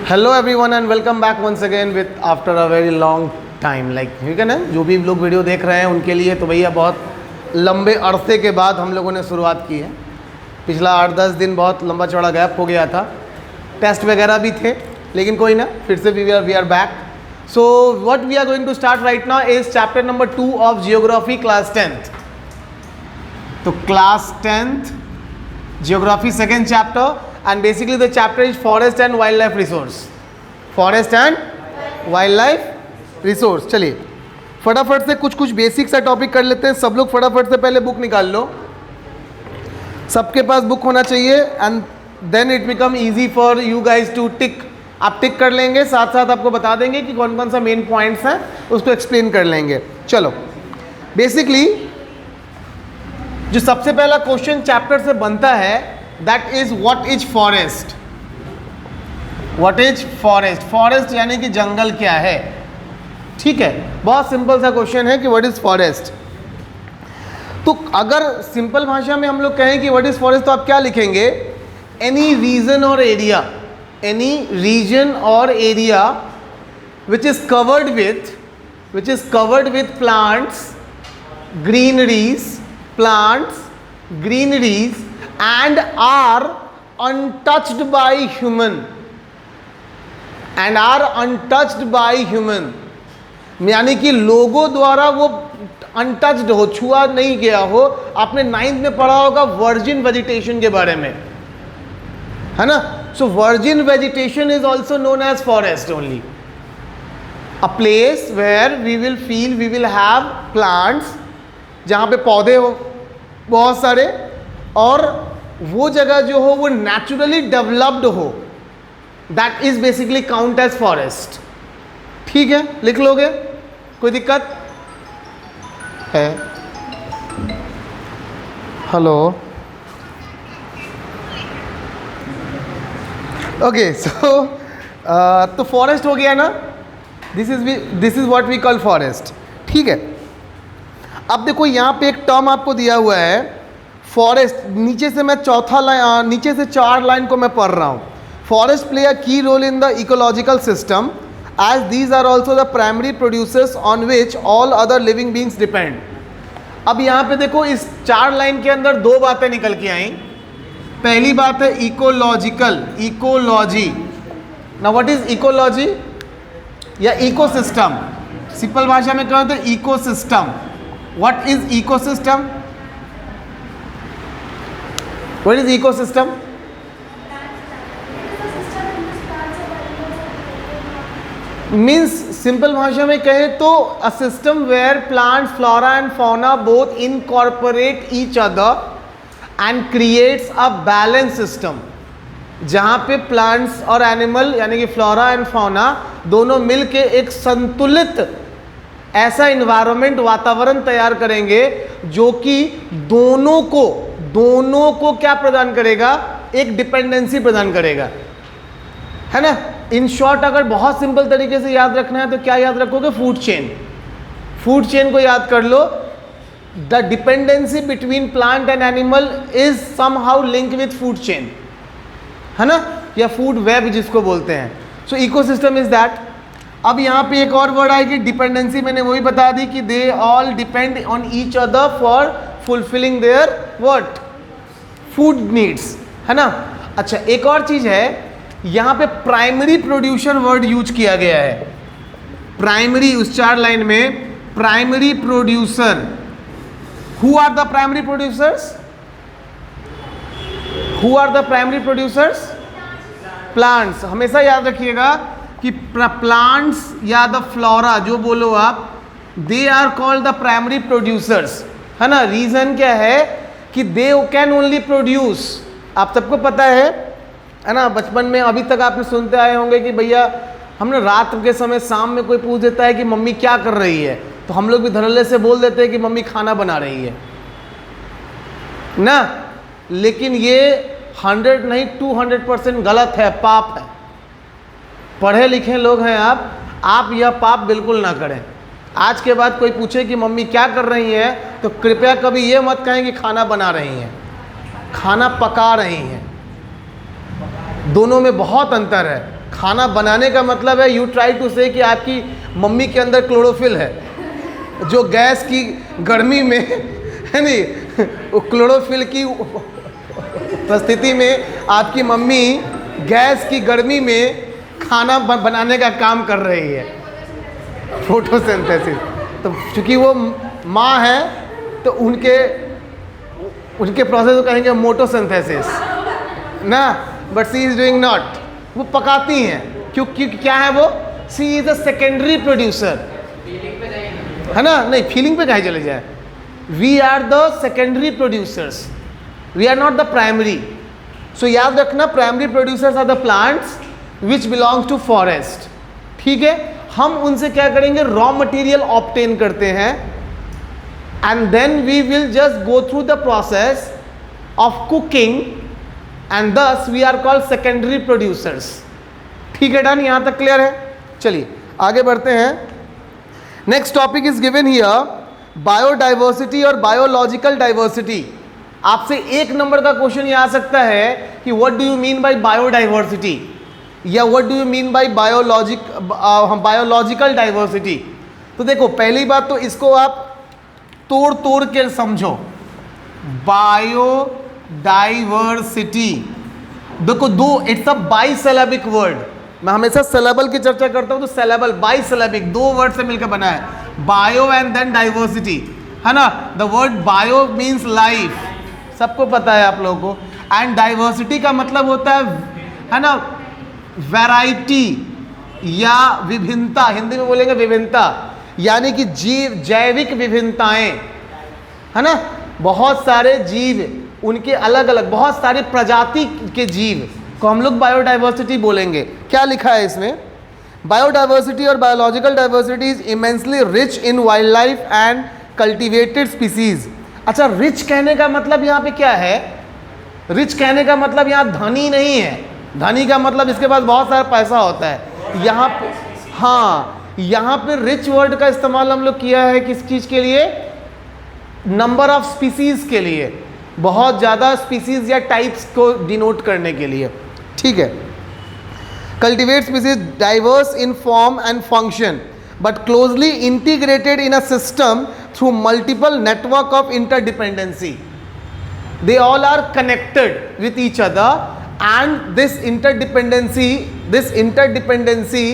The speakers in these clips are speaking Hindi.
Hello everyone and welcome back once again with after a very long time like ठीक है ना। जो भी लोग वीडियो देख रहे हैं उनके लिए तो भैया बहुत लंबे अरसे के बाद हम लोगों ने शुरुआत की है। पिछला 8-10 दिन बहुत लंबा चौड़ा गैप हो गया था, टेस्ट वगैरह भी थे, लेकिन कोई ना, फिर से we are back. So what we are going to start right now is chapter number 2 of geography class 10th। तो class 10th geography second chapter and basically the chapter is forest and wildlife resource, forest and wildlife resource। चलिए फटाफट से कुछ बेसिक सा टॉपिक कर लेते हैं। सब लोग फटाफट से पहले बुक निकाल लो, सबके पास बुक होना चाहिए and then it become easy for you guys to tick. आप टिक कर लेंगे, साथ साथ आपको बता देंगे कि कौन कौन सा मेन पॉइंट्स हैं, उसको एक्सप्लेन कर लेंगे। चलो बेसिकली जो सबसे पहला क्वेश्चन चैप्टर से बनता है that is what is forest. What is forest, forest यानी कि जंगल क्या है। ठीक है, बहुत सिंपल सा क्वेश्चन है कि व्हाट इज फॉरेस्ट। तो अगर सिंपल भाषा में हम लोग कहें कि व्हाट इज फॉरेस्ट तो आप क्या लिखेंगे? एनी रीजन और एरिया, एनी रीजन और area which is covered with plants, greeneries and are untouched by human, यानी कि लोगों द्वारा वो अनटच्ड हो, छुआ नहीं गया हो। आपने 9th में पढ़ा होगा वर्जिन वेजिटेशन के बारे में, है ना। So virgin vegetation is also known as forest only, a place where we will have plants, जहाँ पे पौधे हो बहुत सारे, और वो जगह जो हो वो नेचुरली डेवलप्ड हो, that is basically count as forest. ठीक है, लिख लोगे? कोई दिक्कत है? Hello, okay. सो तो फॉरेस्ट हो गया ना, this is what we call forest. ठीक है, अब देखो यहाँ पे एक टर्म आपको दिया हुआ है फॉरेस्ट। नीचे से मैं नीचे से 4 लाइन को मैं पढ़ रहा हूँ। Forest play a key role in the ecological system as these are also the primary producers on which all other living beings depend. अब यहाँ पे देखो इस 4 लाइन के अंदर 2 बातें निकल के आई। पहली बात है ecological, ecology. Now what is ecology या इकोसिस्टम? सिंपल भाषा में कहो तो ecosystem. What is ecosystem? What is ecosystem? Means simple भाषा में कहें तो a system where plants, flora and fauna both incorporate each other and creates a balanced system। जहाँ पे प्लांट्स और एनिमल यानी कि फ्लोरा एंड फाउना दोनों मिलके एक संतुलित ऐसा इन्वायरमेंट, वातावरण तैयार करेंगे जो कि दोनों को क्या प्रदान करेगा? एक डिपेंडेंसी प्रदान करेगा, है ना। इन शॉर्ट अगर बहुत सिंपल तरीके से याद रखना है तो क्या याद रखोगे? Food chain. फूड चेन को याद कर लो। The dependency between plant and animal is somehow link with food chain, है ना, या फूड वेब जिसको बोलते हैं। So ecosystem is that. अब यहाँ पे एक और वर्ड आएगी डिपेंडेंसी, मैंने वही बता दी कि they all depend on each other for fulfilling their what food needs, है ना। अच्छा, एक और चीज है, यहाँ पे प्राइमरी प्रोड्यूसर वर्ड यूज किया गया है। प्राइमरी, उस 4 लाइन में primary producer. Who are the primary producers? Who are the primary producers? Plants. हमेशा याद रखिएगा कि प्लांट्स या द फ्लोरा जो बोलो आप, they are called the primary producers, है ना। रीजन क्या है कि दे कैन ओनली प्रोड्यूस। आप सबको पता है ना, बचपन में अभी तक आपने सुनते आए होंगे कि भैया हमने रात के समय, शाम में कोई पूछ देता है कि मम्मी क्या कर रही है, तो हम लोग भी धड़ल्ले से बोल देते हैं कि मम्मी खाना बना रही है ना। लेकिन ये 100 नहीं 200% गलत है, पाप है। पढ़े लिखे लोग हैं आप यह पाप बिल्कुल ना करें। आज के बाद कोई पूछे कि मम्मी क्या कर रही है तो कृपया कभी ये मत कहें कि खाना बना रही हैं, खाना पका रही हैं। दोनों में बहुत अंतर है। खाना बनाने का मतलब है यू ट्राई टू से कि आपकी मम्मी के अंदर क्लोरोफिल है, जो गैस की गर्मी में है नहीं, वो क्लोरोफिल की उपस्थिति में आपकी मम्मी गैस की गर्मी में खाना बनाने का काम कर रही है, फोटोसिंथेसिस। तो चूँकि वो माँ है तो उनके प्रोसेस को कहेंगे मोटोसिंथेसिस ना, but she is doing not, वो पकाती हैं क्योंकि क्या है वो, she is a secondary producer, है ना। नहीं, फीलिंग पे कहीं चले जाए, we are the secondary producers, we are not the primary. So याद रखना, primary producers are the plants which belongs to forest, ठीक है। हम उनसे क्या करेंगे, रॉ मटेरियल ऑब्टेन करते हैं and then we will just go through the process of cooking and thus we are called secondary producers, ठीक है। डन, यहां तक क्लियर है। चलिए आगे बढ़ते हैं। Next topic is given here, biodiversity और बायोलॉजिकल डाइवर्सिटी। आपसे 1 नंबर का क्वेश्चन ये आ सकता है कि what do you mean by biodiversity या what do you mean by biological diversity. तो देखो, पहली बात तो इसको आप तोड़ के समझो, बायोडाइवर्सिटी। देखो, इट्स अ बाइसिलेबिक वर्ड, मैं हमेशा सिलेबल की चर्चा करता हूं, तो सिलेबल बाइसिलेबिक 2 वर्ड से मिलकर बना है, बायो एंड देन डाइवर्सिटी, है ना। The word bio means life, सबको पता है आप लोगों को, एंड डाइवर्सिटी का मतलब होता है ना, वैरायटी या विभिन्नता, हिंदी में बोलेंगे विभिन्नता, यानी कि जैविक विभिन्नताएं, है ना। बहुत सारे जीव, उनके अलग अलग बहुत सारे प्रजाति के जीव को हम लोग बायोडाइवर्सिटी बोलेंगे। क्या लिखा है इसमें, बायोडाइवर्सिटी और biological diversity is immensely rich in wild life and cultivated species. अच्छा, रिच कहने का मतलब यहाँ पे क्या है, रिच कहने का मतलब यहाँ धनी नहीं है, धनी का मतलब इसके पास बहुत सारा पैसा होता है। यहाँ पे, हाँ, यहाँ पे रिच वर्ड का इस्तेमाल हम लोग किया है किस चीज़ के लिए, नंबर ऑफ स्पीसीज के लिए, बहुत ज़्यादा स्पीसीज या टाइप्स को डिनोट करने के लिए, ठीक है। Cultivate species diverse in form and function but closely integrated in a system through multiple network of interdependency. They all are connected with each other and this interdependency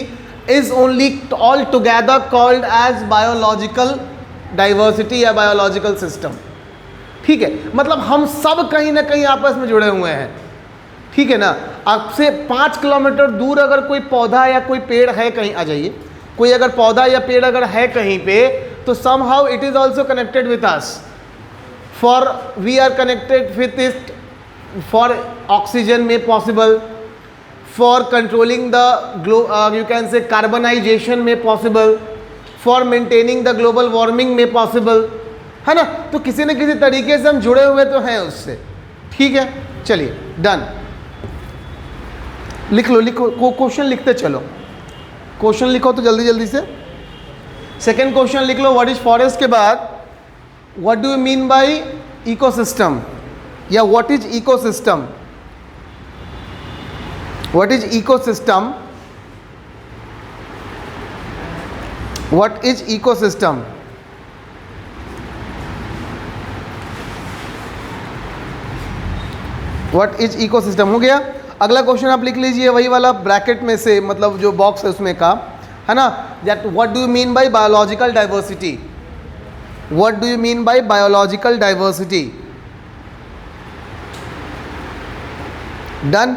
is only all together called as biological diversity या biological system, ठीक है। मतलब हम सब कहीं ना कहीं आपस में जुड़े हुए हैं, ठीक है ना। आपसे 5 किलोमीटर दूर अगर कोई पौधा या कोई पेड़ है, कहीं आ जाइए, कोई अगर पौधा या पेड़ अगर है कहीं पे, तो somehow it is also connected with us, for we are connected with it for oxygen may possible, for controlling the you can say carbonization may possible, for maintaining the global warming may possible, है ना। तो किसी न किसी तरीके से हम जुड़े हुए तो हैं उससे, ठीक है। चलिए डन, लिख लो, क्वेश्चन लिखते चलो, क्वेश्चन लिखो तो जल्दी जल्दी से। सेकेंड क्वेश्चन लिख लो, व्हाट इज फॉरेस्ट के बाद what do you mean by ecosystem या what is ecosystem, what is ecosystem, what is ecosystem. What is ecosystem हो गया। अगला क्वेश्चन आप लिख लीजिए, वही वाला ब्रैकेट में से, मतलब जो बॉक्स है उसमें का, है ना। That what do you mean by biological diversity, what do you mean by biological diversity. Done,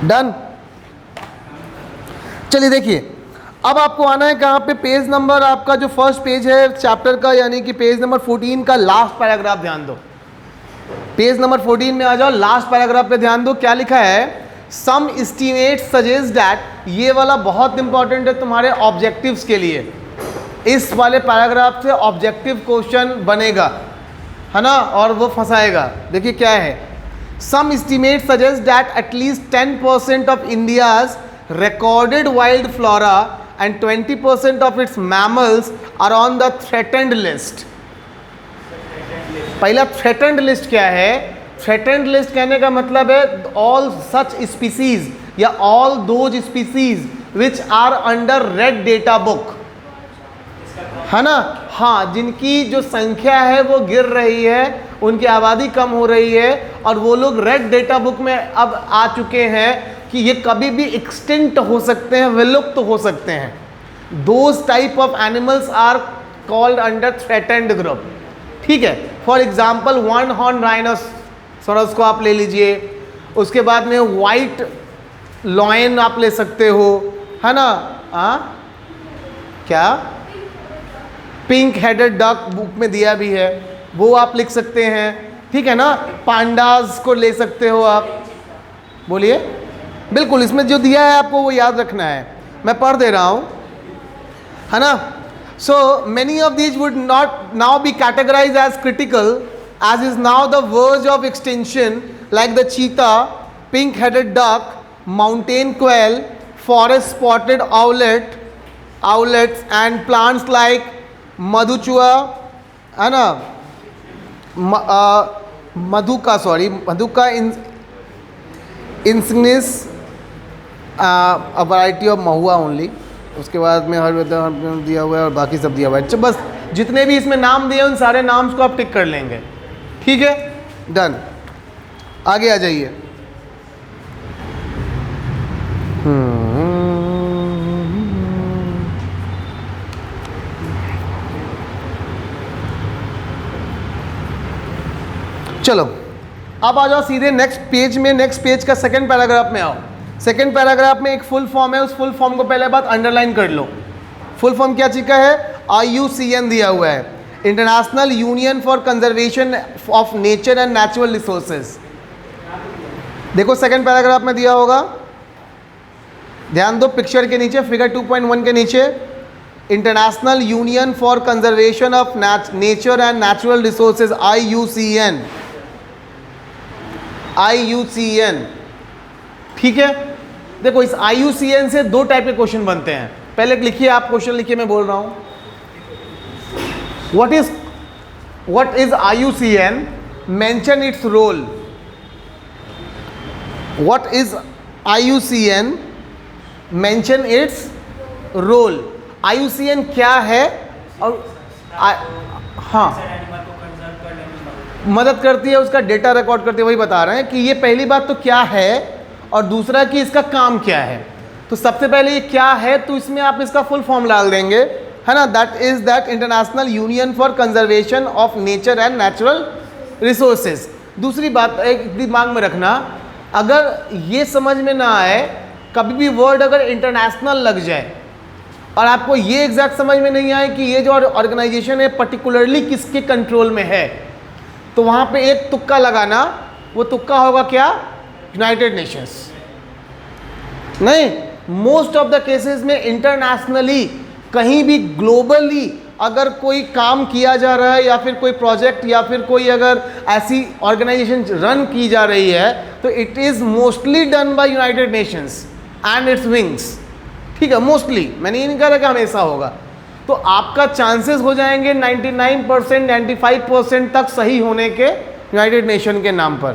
done. चलिए देखिए, अब आपको आना है कहाँ पे, पेज नंबर, आपका जो फर्स्ट पेज है चैप्टर का, यानी कि पेज नंबर 14 का लास्ट पैराग्राफ ध्यान दो। पेज नंबर 14 में आ जाओ, लास्ट पैराग्राफ पे ध्यान दो। क्या लिखा है, सम एस्टीमेट सजेस्ट दैट, ये वाला बहुत इंपॉर्टेंट है तुम्हारे ऑब्जेक्टिव्स के लिए, इस वाले पैराग्राफ से ऑब्जेक्टिव क्वेश्चन बनेगा, है ना, और वो फंसाएगा। देखिए क्या है, some estimate suggest that at least 10% of India's recorded wild flora and 20% of its mammals are on the threatened list. पहला threatened list क्या है? threatened list कहने का मतलब है all such species या all those species which are under red data book, है ना? हाँ, जिनकी जो संख्या है वो गिर रही है, उनकी आबादी कम हो रही है और वो लोग रेड डेटा बुक में अब आ चुके हैं कि ये कभी भी एक्सटिंक्ट हो सकते हैं, विलुप्त तो हो सकते हैं। Those type of animals are called under threatened group. ठीक है, for example one horn rhinoceros को आप ले लीजिए, उसके बाद में वाइट लॉयन आप ले सकते हो, है ना? क्या पिंक हेडेड डक बुक में दिया भी है, वो आप लिख सकते हैं। ठीक है ना? पांडास को ले सकते हो आप। बोलिए। बिल्कुल, इसमें जो दिया है आपको वो याद रखना है, मैं पढ़ दे रहा हूँ, है ना? So many of these would not now be categorize as critical as is now the verge of extension, like the cheetah, pink headed duck, mountain quail, forest spotted owlets and plants like मधुचुआ, है ना? Madhuca insignis, a variety of mahua only. उसके बाद में हर दिया हुआ है और बाकी सब दिया हुआ है। अच्छा, बस जितने भी इसमें नाम दिए उन सारे नाम्स को आप टिक कर लेंगे। ठीक है, डन। आगे आ जाइए। चलो अब आ जाओ सीधे नेक्स्ट पेज में। नेक्स्ट पेज का सेकंड पैराग्राफ में आओ। सेकंड पैराग्राफ में एक फुल फॉर्म है, उस फुल फॉर्म को पहले बात अंडरलाइन कर लो। फुल फॉर्म क्या चीज का है? IUCN दिया हुआ है, international union for conservation of nature and natural resources. देखो सेकंड पैराग्राफ में दिया होगा, ध्यान दो पिक्चर के नीचे, फिगर 2.1 के नीचे, international union for conservation of nature and natural resources, IUCN। ठीक है, देखो इस IUCN से दो टाइप के क्वेश्चन बनते हैं। पहले लिखिए, आप क्वेश्चन लिखिए, मैं बोल रहा हूं। what is IUCN? Mention its role. What is IUCN? Mention its role. IUCN क्या है और हाँ मदद करती है, उसका डेटा रिकॉर्ड करती है। वही बता रहे हैं कि ये पहली बात तो क्या है और दूसरा कि इसका काम क्या है। तो सबसे पहले ये क्या है, तो इसमें आप इसका फुल फॉर्म डाल देंगे, है ना? That international union for conservation of nature and natural resources. दूसरी बात एक दिमाग में रखना, अगर ये समझ में ना आए, कभी भी वर्ड अगर इंटरनेशनल लग जाए और आपको ये एग्जैक्ट समझ में नहीं आए कि ये जो ऑर्गेनाइजेशन है पर्टिकुलरली किसके कंट्रोल में है, तो वहाँ पे एक तुक्का लगाना। वो तुक्का होगा क्या? United Nations. नहीं, मोस्ट ऑफ द केसेस में इंटरनेशनली कहीं भी ग्लोबली अगर कोई काम किया जा रहा है या फिर कोई प्रोजेक्ट या फिर कोई अगर ऐसी ऑर्गेनाइजेशन रन की जा रही है, तो it is mostly done by United Nations and its wings. ठीक है, मोस्टली, मैंने ये नहीं कहा कि हमेशा होगा। तो आपका चांसेस हो जाएंगे 99%, 95% तक सही होने के यूनाइटेड नेशन के नाम पर।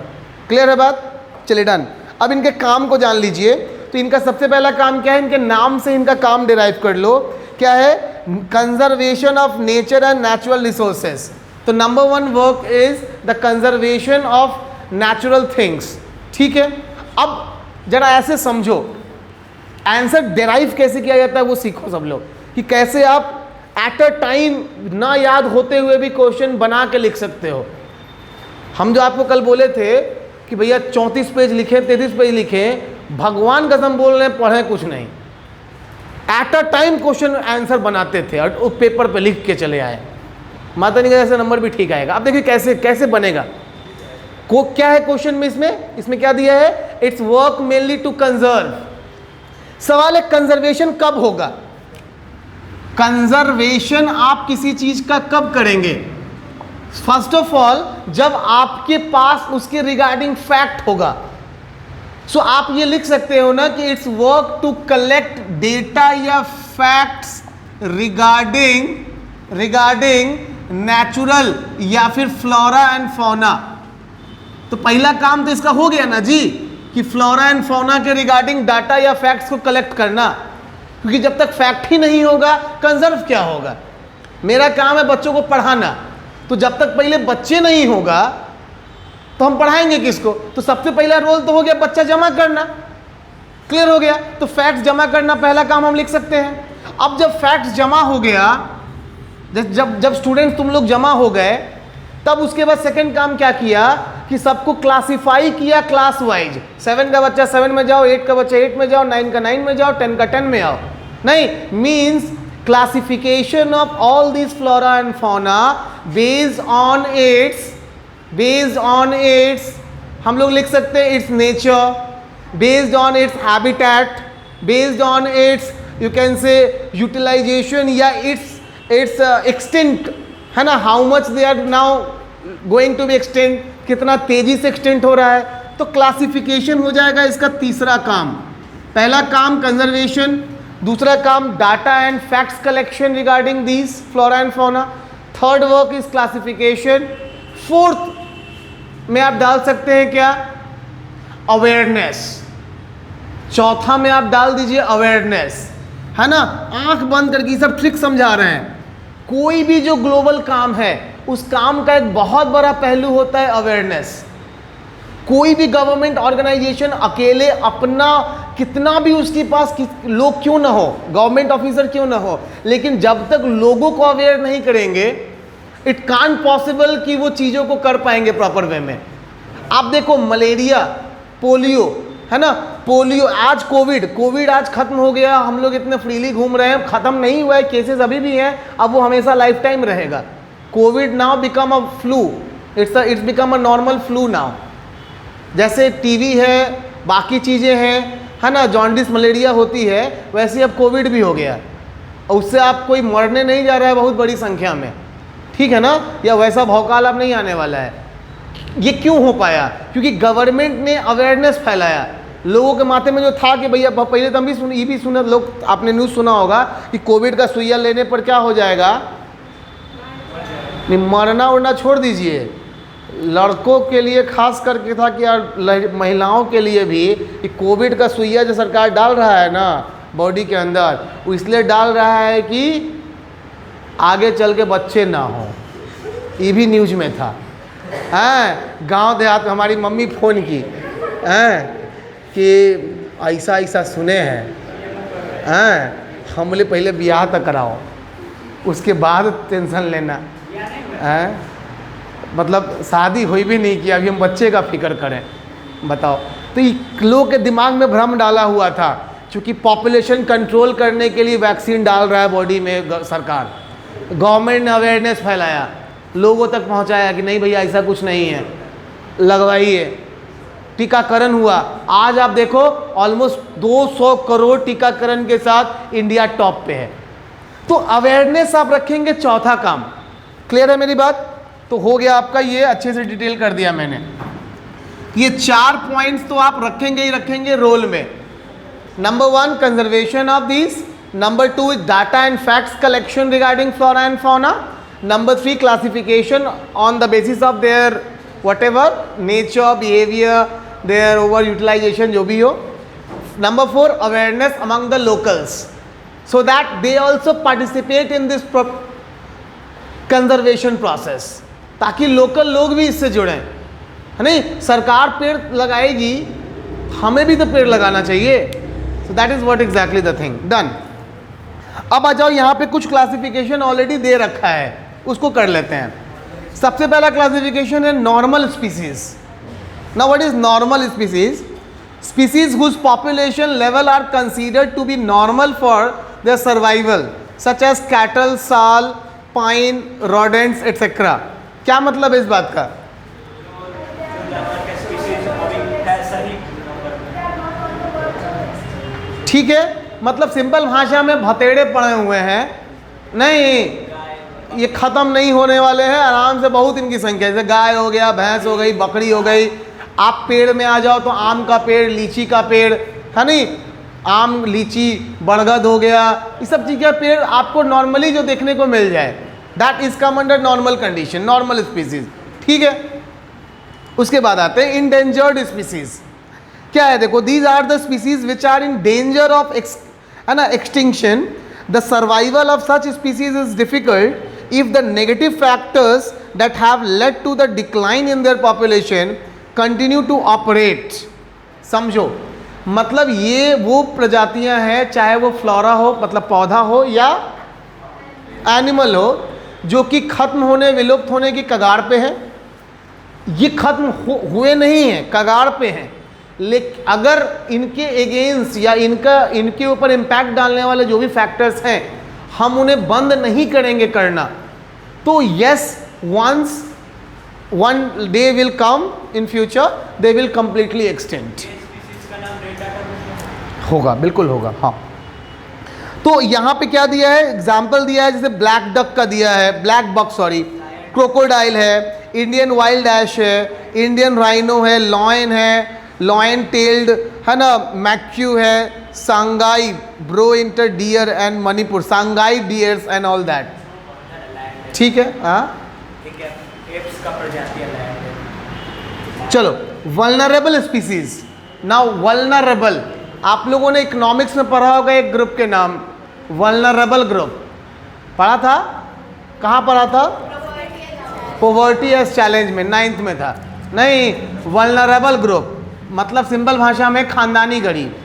क्लियर है बात? चलिए डन। अब इनके काम को जान लीजिए। तो इनका सबसे पहला काम क्या है? इनके नाम से इनका काम डिराइव कर लो। क्या है? Conservation of nature and natural resources. तो number 1 work is the conservation of natural things. ठीक है, अब जरा ऐसे समझो, आंसर डिराइव कैसे किया जाता है वो सीखो सब लोग, कि कैसे आप एट अ टाइम ना याद होते हुए भी क्वेश्चन बना के लिख सकते हो। हम जो आपको कल बोले थे कि भैया 34 पेज लिखे, 33 पेज लिखे, भगवान कसम बोल रहे हैं, पढ़े कुछ नहीं, at a time question answer बनाते थे और उस पेपर पे लिख के चले आए। माता नहीं ऐसा नंबर भी ठीक आएगा। अब देखिए कैसे कैसे बनेगा। को क्या है क्वेश्चन में? इसमें क्या दिया है? Its work mainly to conserve. सवाल है कंजर्वेशन कब होगा? कंजर्वेशन आप किसी चीज का कब करेंगे? फर्स्ट ऑफ ऑल जब आपके पास उसके रिगार्डिंग फैक्ट होगा। सो आप ये लिख सकते हो ना कि its work to collect data या फैक्ट्स रिगार्डिंग नेचुरल या फिर फ्लोरा एंड फौना। तो पहला काम तो इसका हो गया ना जी, कि फ्लोरा एंड फौना के रिगार्डिंग डाटा या फैक्ट्स को कलेक्ट करना, क्योंकि जब तक फैक्ट ही नहीं होगा कंजर्व क्या होगा। मेरा काम है बच्चों को पढ़ाना, तो जब तक पहले बच्चे नहीं होगा तो हम पढ़ाएंगे किसको। तो सबसे पहला रोल तो हो गया बच्चा जमा करना, क्लियर हो गया। तो फैक्ट्स जमा करना पहला काम हम लिख सकते हैं। अब जब फैक्ट्स जमा हो गया, जब स्टूडेंट्स तुम लोग जमा हो गए, तब उसके बाद सेकंड काम क्या किया कि सबको क्लासिफाई किया क्लास वाइज। 7 का बच्चा 7 में जाओ, 8 का बच्चा 8 में जाओ, 9 का 9 में जाओ, 10 का 10 में आओ। नहीं, means classification of all this flora and fauna based on its हम लोग लिख सकते हैं its nature, based on its habitat, based on its you can say utilization या इट्स एक्सटेंट, है ना, how much they are now going to be extend, कितना तेजी से एक्सटेंट हो रहा है। तो क्लासिफिकेशन हो जाएगा इसका तीसरा काम। पहला काम कंजर्वेशन, दूसरा काम data and facts collection regarding these flora and fauna, third work is classification, fourth में आप डाल सकते हैं क्या, अवेयरनेस, चौथा में आप डाल दीजिए अवेयरनेस, है ना। आंख बंद करके सब ट्रिक समझा रहे हैं। कोई भी जो ग्लोबल काम है उस काम का एक बहुत बड़ा पहलू होता है अवेयरनेस। कोई भी गवर्नमेंट ऑर्गेनाइजेशन अकेले अपना कितना भी उसके पास लोग क्यों ना हो, गवर्नमेंट ऑफिसर क्यों ना हो, लेकिन जब तक लोगों को अवेयर नहीं करेंगे इट कांट पॉसिबल कि वो चीज़ों को कर पाएंगे प्रॉपर वे में। आप देखो मलेरिया, पोलियो, है ना, पोलियो, आज कोविड आज खत्म हो गया, हम लोग इतने फ्रीली घूम रहे हैं, खत्म नहीं हुआ है, केसेस अभी भी हैं, अब वो हमेशा लाइफ टाइम रहेगा। Covid now become a flu, it's become a normal flu now. जैसे टीवी है, बाकी चीज़ें हैं, है ना, जॉन्डिस मलेरिया होती है, वैसे अब कोविड भी हो गया और उससे आप कोई मरने नहीं जा रहा है बहुत बड़ी संख्या में, ठीक है ना, या वैसा भौकाल अब नहीं आने वाला है। ये क्यों हो पाया, क्योंकि गवर्नमेंट ने अवेयरनेस फैलाया लोगों के माथे में जो था कि भैया, पहले तो हम भी ये भी सुना, लोग आपने न्यूज़ सुना होगा कि कोविड का सुइया लेने पर क्या हो जाएगा, नहीं मरना उड़ना छोड़ दीजिए, लड़कों के लिए खास करके था कि यार महिलाओं के लिए भी कि कोविड का सुइया जो सरकार डाल रहा है ना बॉडी के अंदर, वो इसलिए डाल रहा है कि आगे चल के बच्चे ना हो। ये भी न्यूज़ में था, हैं, गांव देहात में हमारी मम्मी फ़ोन की, हैं, कि ऐसा ऐसा सुने हैं, हम बोले पहले ब्याह तक कराओ उसके बाद टेंशन लेना, हैं, मतलब शादी हुई भी नहीं कि अभी हम बच्चे का फिक्र करें, बताओ। तो ये लोगों के दिमाग में भ्रम डाला हुआ था, क्योंकि पॉपुलेशन कंट्रोल करने के लिए वैक्सीन डाल रहा है बॉडी में सरकार, गवर्नमेंट ने अवेयरनेस फैलाया, लोगों तक पहुंचाया कि नहीं भैया ऐसा कुछ नहीं है, लगवाइए, टीकाकरण हुआ। आज आप देखो ऑलमोस्ट 200 करोड़ टीकाकरण के साथ इंडिया टॉप पे है। तो अवेयरनेस आप रखेंगे चौथा काम। क्लियर है मेरी बात? तो हो गया आपका, ये अच्छे से डिटेल कर दिया मैंने। ये 4 पॉइंट्स तो आप रखेंगे ही रखेंगे रोल में। Number 1 conservation of this, number 2 is data and facts collection regarding flora and fauna, number 3 classification on the basis of their whatever nature, behavior, their over utilization जो भी हो, number 4 awareness among the locals so that they also participate in this conservation process, ताकि लोकल लोग भी इससे जुड़ें, है नहीं। सरकार पेड़ लगाएगी, हमें भी तो पेड़ लगाना चाहिए। so that is what exactly the thing done। अब आ जाओ, यहाँ पे कुछ क्लासिफिकेशन ऑलरेडी दे रखा है, उसको कर लेते हैं। सबसे पहला क्लासिफिकेशन है normal species. Now what is normal species? Species whose population level are considered to be normal for their survival such as cattle, sal, pine, rodents etcetera. क्या मतलब है इस बात का? ठीक है, मतलब सिंपल भाषा में भतेड़े पड़े हुए हैं, नहीं ये ख़त्म नहीं होने वाले हैं, आराम से बहुत इनकी संख्या, जैसे गाय हो गया, भैंस हो गई, बकरी हो गई, आप पेड़ में आ जाओ तो आम का पेड़, लीची का पेड़, है नहीं, आम, लीची, बरगद हो गया, ये सब चीज़ का पेड़ आपको नॉर्मली जो देखने को मिल जाए, that is come under normal condition, normal species, ठीक है। उसके बाद आते हैं इंडेंजर्ड स्पीसीज। क्या है, देखो, these are the species which are in danger of है ना extinction. The survival of such species is difficult if the negative factors that have led to the decline in their population continue to operate. समझो, मतलब ये वो प्रजातियां हैं, चाहे वो फ्लोरा हो, मतलब पौधा हो, या एनिमल हो, जो कि खत्म होने, विलुप्त होने की कगार पे है। ये खत्म हुए नहीं हैं, कगार पे हैं, लेकिन अगर इनके अगेंस्ट या इनके ऊपर इम्पैक्ट डालने वाले जो भी फैक्टर्स हैं, हम उन्हें बंद नहीं करेंगे करना, तो yes, once one day will come in future they will completely extend. होगा, बिल्कुल होगा, हाँ। तो यहाँ पे क्या दिया है, एग्जाम्पल दिया है, जैसे ब्लैक डक का दिया है, ब्लैक बक सॉरी, क्रोकोडाइल है, इंडियन वाइल्ड ऐश है, इंडियन राइनो है, लॉयन है, लॉयन टेल्ड, है ना, मैक्यू है, Sangai brow antler deer and Manipur, Sangai deers and all that, ठीक है, हाँ। चलो, वल्नरेबल स्पीसीज। नाउ वल्नरेबल, आप लोगों ने इकोनॉमिक्स में पढ़ा होगा एक ग्रुप के नाम, वल्नरेबल ग्रुप पढ़ा था, कहाँ पढ़ा था, पॉवर्टी एज चैलेंज में, 9th में था। नहीं, वल्नरेबल ग्रुप मतलब सिंपल भाषा में खानदानी गरीब,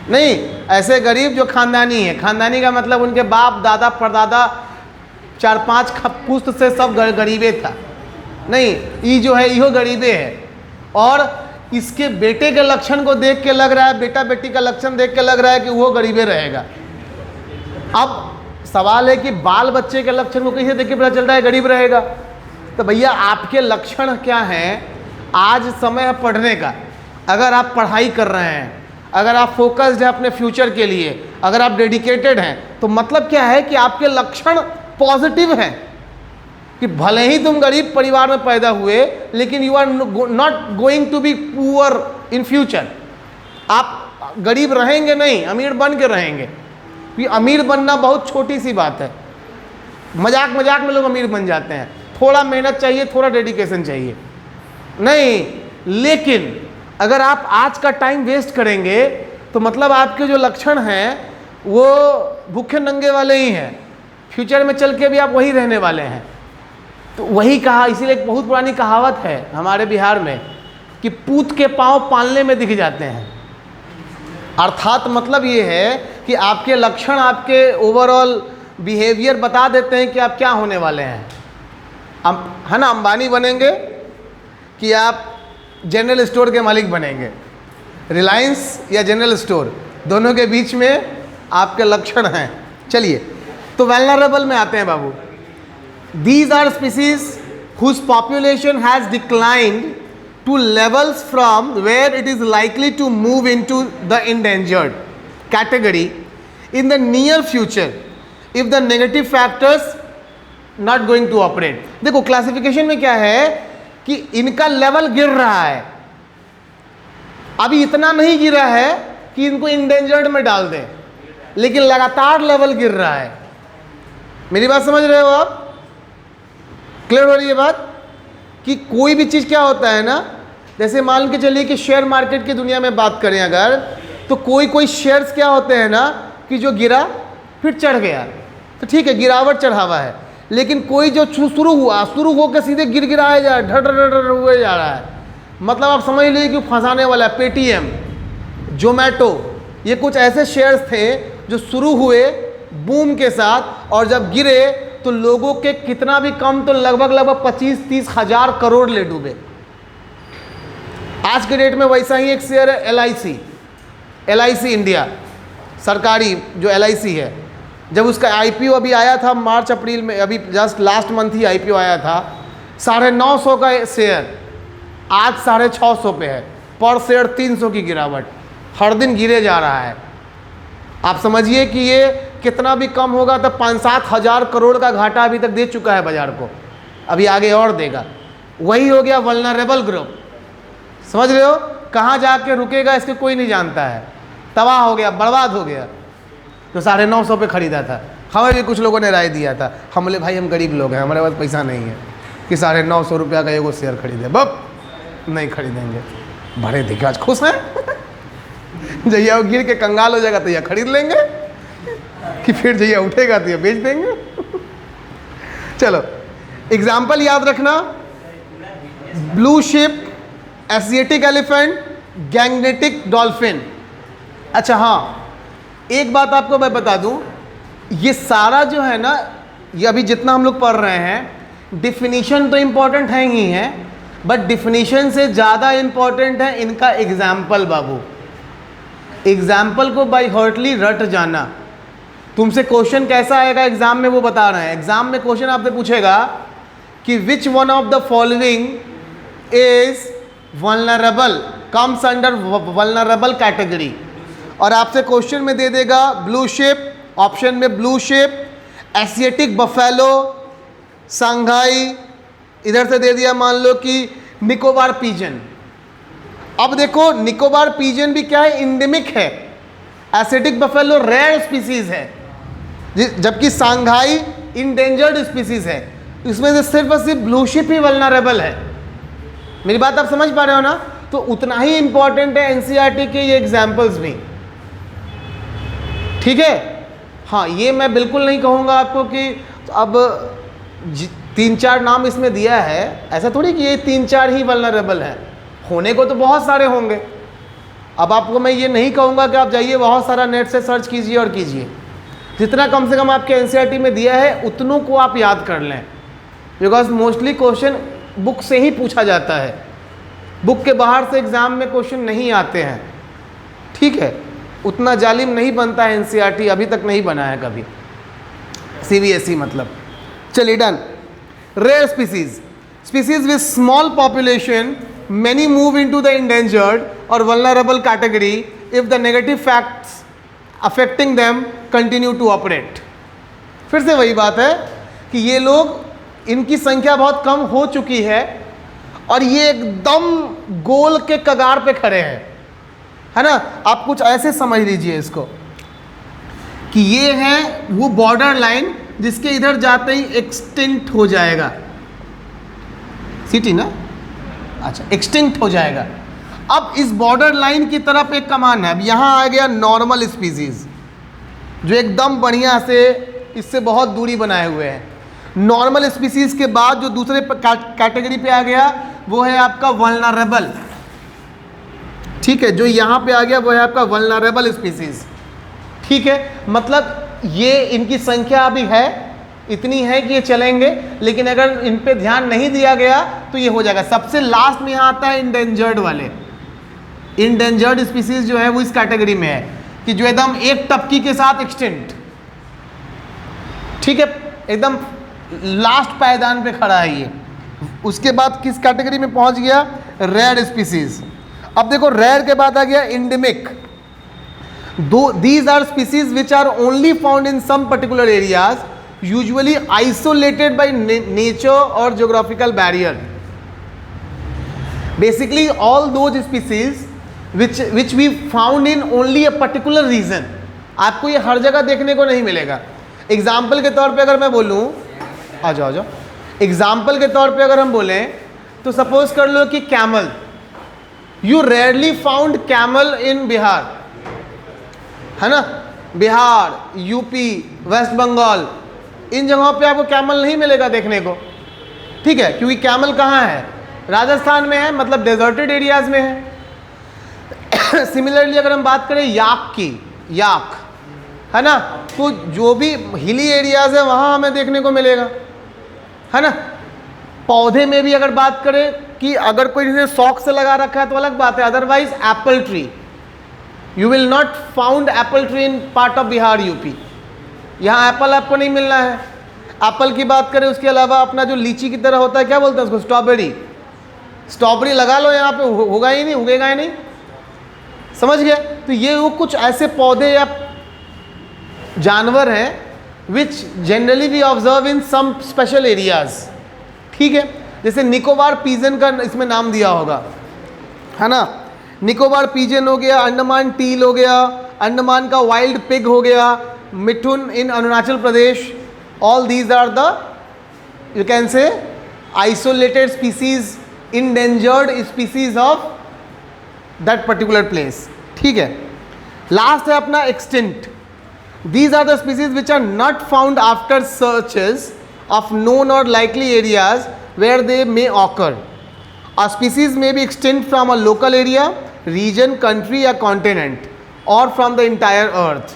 नहीं, ऐसे गरीब जो खानदानी है। खानदानी का मतलब उनके बाप दादा परदादा 4-5 पुस्त से सब गरीबे था, नहीं, ये जो है इहो गरीबे है। और इसके बेटे के लक्षण को देख के लग रहा है, बेटा बेटी का लक्षण देख के लग रहा है कि वो गरीबे रहेगा। अब सवाल है कि बाल बच्चे के लक्षण को कैसे देख के पता चल रहा है गरीब रहेगा। तो भैया आपके लक्षण क्या हैं, आज समय है पढ़ने का। अगर आप पढ़ाई कर रहे हैं, अगर आप फोकस्ड हैं अपने फ्यूचर के लिए, अगर आप डेडिकेटेड हैं, तो मतलब क्या है कि आपके लक्षण पॉजिटिव हैं, कि भले ही तुम गरीब परिवार में पैदा हुए, लेकिन you are not going to be poor in future. आप गरीब रहेंगे नहीं, अमीर बन के रहेंगे। कि अमीर बनना बहुत छोटी सी बात है, मजाक मजाक में लोग अमीर बन जाते हैं, थोड़ा मेहनत चाहिए, थोड़ा डेडिकेशन चाहिए, नहीं। लेकिन अगर आप आज का टाइम वेस्ट करेंगे तो मतलब आपके जो लक्षण हैं वो भूखे नंगे वाले ही हैं, फ्यूचर में चल के भी आप वही रहने वाले हैं। तो वही कहा, इसीलिए एक बहुत पुरानी कहावत है हमारे बिहार में कि पूत के पांव पालने में दिख जाते हैं। अर्थात मतलब ये है कि आपके लक्षण आपके ओवरऑल बिहेवियर बता देते हैं कि आप क्या होने वाले हैं। है ना, अंबानी बनेंगे कि आप जनरल स्टोर के मालिक बनेंगे, रिलायंस या जनरल स्टोर, दोनों के बीच में आपके लक्षण हैं। चलिए, तो वल्नरेबल में आते हैं बाबू। These are species whose population has declined to levels from where it is likely to move into the endangered category in the near future if the negative factors not going to operate। देखो क्लासिफिकेशन में क्या है कि इनका लेवल गिर रहा है, अभी इतना नहीं गिरा है कि इनको इंडेंजर्ड में डाल दें, लेकिन लगातार लेवल गिर रहा है। मेरी बात समझ रहे हो आप? क्लियर हो रही है बात? कि कोई भी चीज़ क्या होता है ना, जैसे मान के चलिए कि शेयर मार्केट की दुनिया में बात करें अगर, तो कोई शेयर्स क्या होते हैं ना कि जो गिरा फिर चढ़ गया, तो ठीक है, गिरावट चढ़ावा है। लेकिन कोई जो शुरू होकर सीधे गिराया जा रहा है, ढर हुए जा रहा है, मतलब आप समझ लीजिए कि फंसाने वाला है। पेटीएम, जोमेटो, ये कुछ ऐसे शेयर्स थे जो शुरू हुए बूम के साथ, और जब गिरे तो लोगों के कितना भी कम तो लगभग 25-30 हज़ार करोड़ ले डूबे। आज के डेट में वैसा ही एक शेयर है LIC इंडिया, सरकारी जो LIC है। जब उसका IPO अभी आया था मार्च अप्रैल में, अभी जस्ट लास्ट मंथ ही IPO आया था, 950 का शेयर आज 650 पे है, पर शेयर 300 की गिरावट, हर दिन गिरे जा रहा है। आप समझिए कि ये कितना भी कम होगा तो 5-7 हज़ार करोड़ का घाटा अभी तक दे चुका है बाजार को, अभी आगे और देगा। वही हो गया वल्नरेबल ग्रुप। समझ रहे हो, कहाँ जाके रुकेगा इसके कोई नहीं जानता है, तबाह हो गया, बर्बाद हो गया। तो 950 पे खरीदा था, हमें भी कुछ लोगों ने राय दिया था, हम बोले भाई हम गरीब लोग हैं, हमारे पास पैसा नहीं है कि 950 रुपया का एगो शेयर खरीदे, बप नहीं खरीदेंगे। बड़े देखिए आज खुश हैं जैया वो गिर के कंगाल हो जाएगा तो यह खरीद लेंगे, कि फिर जैया उठेगा तो यह बेच देंगे। चलो एग्जाम्पल याद रखना, blue sheep, Asiatic elephant, gangetic dolphin. अच्छा हाँ, एक बात आपको मैं बता दूं, ये सारा जो है ना, ये अभी जितना हम लोग पढ़ रहे हैं, डिफिनीशन तो इम्पॉर्टेंट है ही है, बट डिफिनीशन से ज़्यादा इम्पॉर्टेंट है इनका एग्जाम्पल। बाबू एग्जाम्पल को बाय हार्टली रट जाना। तुमसे क्वेश्चन कैसा आएगा एग्जाम में वो बता रहे हैं। एग्जाम में क्वेश्चन आपसे पूछेगा कि which one of the following is vulnerable, comes under vulnerable category, और आपसे क्वेश्चन में दे देगा ब्लू शिप, ऑप्शन में ब्लू शिप, एशियाटिक बफेलो, संघाई, इधर से दे दिया मान लो कि निकोबार पीजन। अब देखो निकोबार पीजन भी क्या है, इंडेमिक है, एशियाटिक बफेलो रेयर स्पीसीज है, जबकि संघाई इंडेंजर्ड स्पीसीज है। इसमें से सिर्फ और सिर्फ ब्लू शिप ही वल्नरेबल है। मेरी बात आप समझ पा रहे हो ना? तो उतना ही इंपॉर्टेंट है एनसीईआरटी के ये एग्जाम्पल्स भी, ठीक है। हाँ, ये मैं बिल्कुल नहीं कहूँगा आपको कि अब 3-4 नाम इसमें दिया है, ऐसा थोड़ी कि ये 3-4 ही वल्नरेबल हैं, होने को तो बहुत सारे होंगे। अब आपको मैं ये नहीं कहूँगा कि आप जाइए बहुत सारा नेट से सर्च कीजिए और कीजिए, जितना कम से कम आपके एनसीईआरटी में दिया है उतनों को आप याद कर लें, बिकॉज मोस्टली क्वेश्चन बुक से ही पूछा जाता है, बुक के बाहर से एग्ज़ाम में क्वेश्चन नहीं आते हैं, ठीक है। उतना जालिम नहीं बनता है एनसीईआरटी, अभी तक नहीं बना है कभी, सीबीएसई मतलब। चलिए done. Rare species, species with small population, many move into the endangered or vulnerable category if the negative facts affecting them continue to operate। फिर से वही बात है कि ये लोग, इनकी संख्या बहुत कम हो चुकी है और ये एकदम गोल के कगार पे खड़े हैं, है ना। आप कुछ ऐसे समझ लीजिए इसको कि ये है वो बॉर्डर लाइन जिसके इधर जाते ही एक्सटिंक्ट हो जाएगा, सिटी ना, अच्छा एक्सटिंक्ट हो जाएगा। अब इस बॉर्डर लाइन की तरफ एक कमान है। अब यहाँ आ गया नॉर्मल स्पीसीज जो एकदम बढ़िया से इससे बहुत दूरी बनाए हुए हैं। नॉर्मल स्पीसीज के बाद जो दूसरे कैटेगरी पे आ गया वो है आपका वल्नरेबल, ठीक है। जो यहाँ पे आ गया वो है आपका वल्नरेबल स्पीसीज, ठीक है। मतलब ये इनकी संख्या अभी है, इतनी है कि ये चलेंगे, लेकिन अगर इन पे ध्यान नहीं दिया गया तो ये हो जाएगा। सबसे लास्ट में यहाँ आता है इंडेंजर्ड वाले। इंडेंजर्ड स्पीसीज जो है वो इस कैटेगरी में है कि जो एकदम एक टपकी के साथ एक्सटिंक्ट, ठीक है, एकदम लास्ट पायदान पे खड़ा है ये। उसके बाद किस कैटेगरी में पहुंच गया? Rare species. अब देखो रेयर के बाद आ गया endemic. These are species which are only found in some particular areas, usually isolated by nature or geographical barrier। Basically all those species which we found in only a particular region, आपको ये हर जगह देखने को नहीं मिलेगा। एग्जाम्पल के तौर पे अगर मैं बोलूँ, आ जाओ, एग्जाम्पल के तौर पे अगर हम बोलें तो सपोज कर लो कि camel, you rarely found camel in Bihar, है ना। बिहार, यूपी, वेस्ट बंगाल, इन जगहों पे आपको कैमल नहीं मिलेगा देखने को, ठीक है, क्योंकि कैमल कहाँ है? राजस्थान में है, मतलब डेजर्टेड एरियाज में है। सिमिलरली अगर हम बात करें याक की, याक, है ना, तो जो भी हिली एरियाज है वहाँ हमें देखने को मिलेगा, है ना। पौधे में भी अगर बात करें कि अगर कोई इसे शौक से लगा रखा है तो अलग बात है, otherwise Apple tree, you will not found Apple tree in part of Bihar, UP. यहाँ एप्पल आपको नहीं मिलना है। एप्पल की बात करें, उसके अलावा अपना जो लीची की तरह होता है, क्या बोलते हैं उसको? स्ट्रॉबेरी। स्ट्रॉबेरी लगा लो यहाँ पे, होगा ही नहीं, उगेगा ही नहीं, समझ गए। तो ये वो कुछ ऐसे पौधे या जानवर हैं which generally we observe in some special areas, ठीक है। जैसे निकोबार पीजन का इसमें नाम दिया होगा, है ना। निकोबार पीजन हो गया, अंडमान टील हो गया, अंडमान का वाइल्ड पिग हो गया, mithun in Arunachal Pradesh, all these are the you can say isolated species, endangered species of that particular place. ठीक है, लास्ट है अपना extinct. These are the species which are not found after searches of known or likely areas where they may occur. A species may be extinct from a local area, region, country या continent or from the entire earth.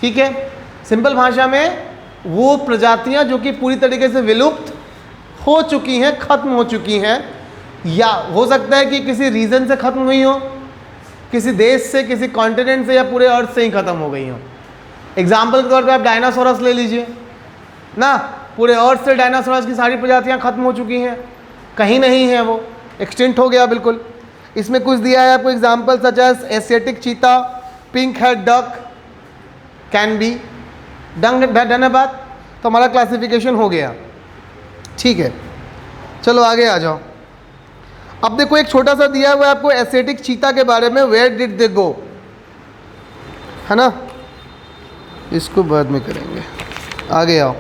ठीक है, सिंपल भाषा में वो प्रजातियां जो कि पूरी तरीके से विलुप्त हो चुकी हैं, खत्म हो चुकी हैं, या हो सकता है कि किसी रीजन से खत्म हुई हो, किसी देश से, किसी कॉन्टिनेंट से, या पूरे अर्थ से ही खत्म हो गई हो। एग्जाम्पल के तौर पे आप डायनासोरस ले लीजिए ना, पूरे अर्थ से डायनासोरस की सारी प्रजातियां खत्म हो चुकी हैं, कहीं नहीं है, वो एक्सटिंक्ट हो गया बिल्कुल। इसमें कुछ दिया है आपको example such as Asiatic cheetah, pink head duck can be done है बात। तो हमारा क्लासिफिकेशन हो गया। ठीक है, चलो आगे आ जाओ। अब देखो एक छोटा सा दिया हुआ है आपको एशियाटिक चीता के बारे में, वेयर डिड दे गो, है ना, इसको बाद में करेंगे, आगे आओ।